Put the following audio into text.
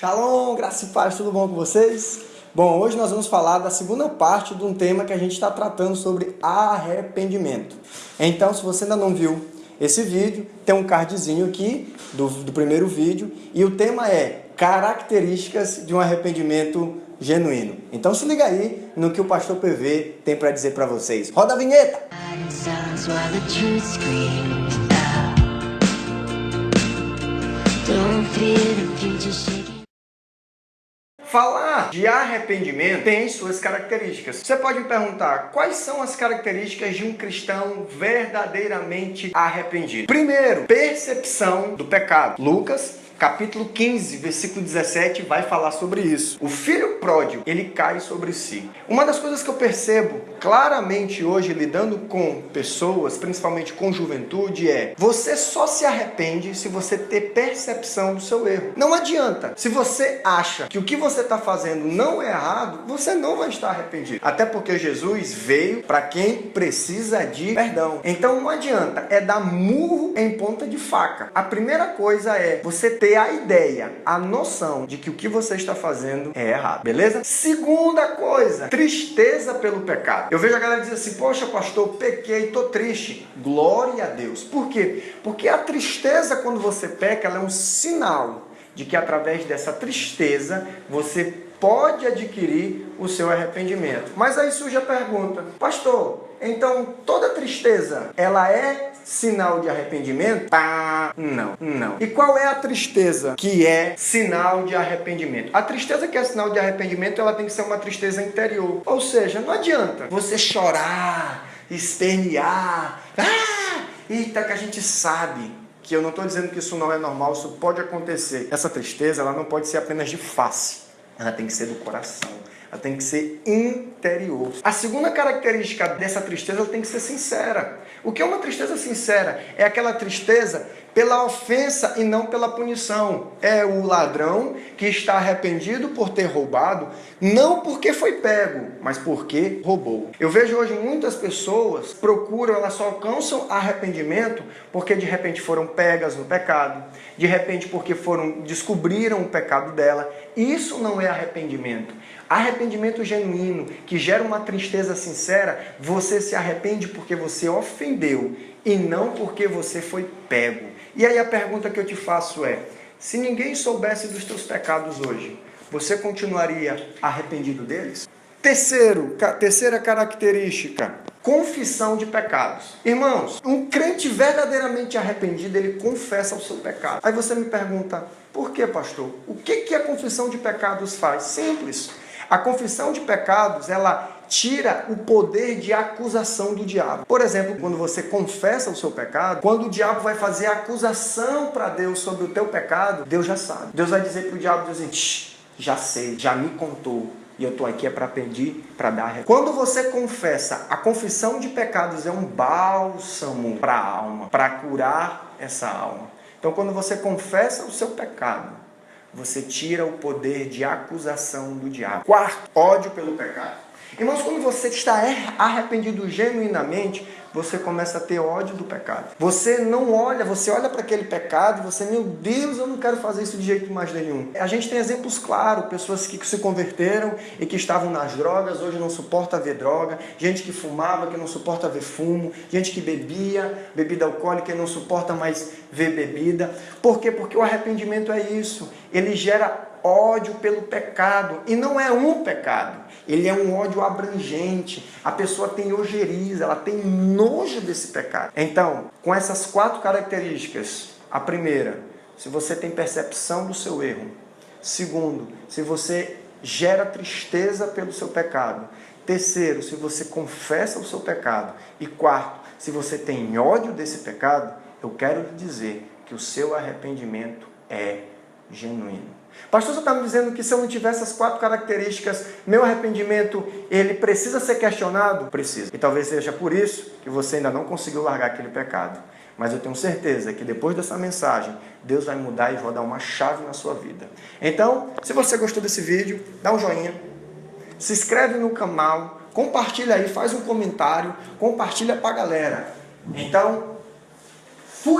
Shalom, graça e paz, tudo bom com vocês? Bom, hoje nós vamos falar da segunda parte de um tema que a gente está tratando sobre arrependimento. Então, se você ainda não viu esse vídeo, tem um cardzinho aqui do primeiro vídeo e o tema é características de um arrependimento genuíno. Então se liga aí no que o pastor PV tem para dizer para vocês. Roda a vinheta! Falar de arrependimento tem suas características. Você pode me perguntar, quais são as características de um cristão verdadeiramente arrependido? Primeiro, percepção do pecado. Lucas, capítulo 15, versículo 17, vai falar sobre isso. O filho pródigo, ele cai sobre si. Uma das coisas que eu percebo claramente hoje, lidando com pessoas, principalmente com juventude, é: você só se arrepende se você ter percepção do seu erro. Não adianta. Se você acha que o que você está fazendo não é errado, você não vai estar arrependido. Até porque Jesus veio para quem precisa de perdão. Então não adianta, é dar murro em ponta de faca. A primeira coisa é você ter a ideia, a noção de que o que você está fazendo é errado, beleza? Segunda coisa, tristeza pelo pecado. Eu vejo a galera dizer assim: poxa pastor, pequei, tô triste. Glória a Deus. Por quê? Porque a tristeza, quando você peca, ela é um sinal de que através dessa tristeza você pode adquirir o seu arrependimento. Mas aí surge a pergunta: pastor, então toda tristeza ela é sinal de arrependimento? Não. E qual é a tristeza que é sinal de arrependimento? A tristeza que é sinal de arrependimento, ela tem que ser uma tristeza interior. Ou seja, não adianta você chorar, espernear. Eita, que a gente sabe que eu não estou dizendo que isso não é normal, isso pode acontecer. Essa tristeza, ela não pode ser apenas de face, ela tem que ser do coração. Ela tem que ser interior. A segunda característica dessa tristeza, ela tem que ser sincera. O que é uma tristeza sincera? É aquela tristeza pela ofensa e não pela punição. É o ladrão que está arrependido por ter roubado, não porque foi pego, mas porque roubou. Eu vejo hoje muitas pessoas procuram, elas só alcançam arrependimento porque de repente foram pegas no pecado, de repente porque descobriram o pecado dela. Isso não é arrependimento. Arrependimento genuíno, que gera uma tristeza sincera, você se arrepende porque você ofendeu e não porque você foi pego. E aí a pergunta que eu te faço é: se ninguém soubesse dos teus pecados hoje, você continuaria arrependido deles? Terceira característica, confissão de pecados. Irmãos, um crente verdadeiramente arrependido, ele confessa o seu pecado. Aí você me pergunta: por que, pastor? O que a confissão de pecados faz? Simples. A confissão de pecados, ela tira o poder de acusação do diabo. Por exemplo, quando você confessa o seu pecado, quando o diabo vai fazer a acusação para Deus sobre o teu pecado, Deus já sabe. Deus vai dizer para o diabo, já sei, já me contou. E eu estou aqui para pedir, para dar resposta. Quando você confessa, a confissão de pecados é um bálsamo para a alma, para curar essa alma. Então, quando você confessa o seu pecado, você tira o poder de acusação do diabo. Quarto, ódio pelo pecado. Irmãos, quando você está arrependido genuinamente, você começa a ter ódio do pecado. Você não olha, você olha para aquele pecado e você, meu Deus, eu não quero fazer isso de jeito mais nenhum. A gente tem exemplos claros, pessoas que se converteram e que estavam nas drogas, hoje não suporta ver droga, gente que fumava, que não suporta ver fumo, gente que bebia, bebida alcoólica e não suporta mais ver bebida. Por quê? Porque o arrependimento é isso, ele gera ódio pelo pecado, e não é um pecado, ele é um ódio abrangente. A pessoa tem ojeriza, ela tem nojo desse pecado. Então, com essas 4 características: a primeira, se você tem percepção do seu erro; segundo, se você gera tristeza pelo seu pecado; terceiro, se você confessa o seu pecado; e quarto, se você tem ódio desse pecado, eu quero lhe dizer que o seu arrependimento é genuíno. Pastor, você está me dizendo que se eu não tiver essas 4 características, meu arrependimento, ele precisa ser questionado? Precisa. E talvez seja por isso que você ainda não conseguiu largar aquele pecado. Mas eu tenho certeza que depois dessa mensagem, Deus vai mudar e vai dar uma chave na sua vida. Então, se você gostou desse vídeo, dá um joinha, se inscreve no canal, compartilha aí, faz um comentário, compartilha para a galera. Então, fui!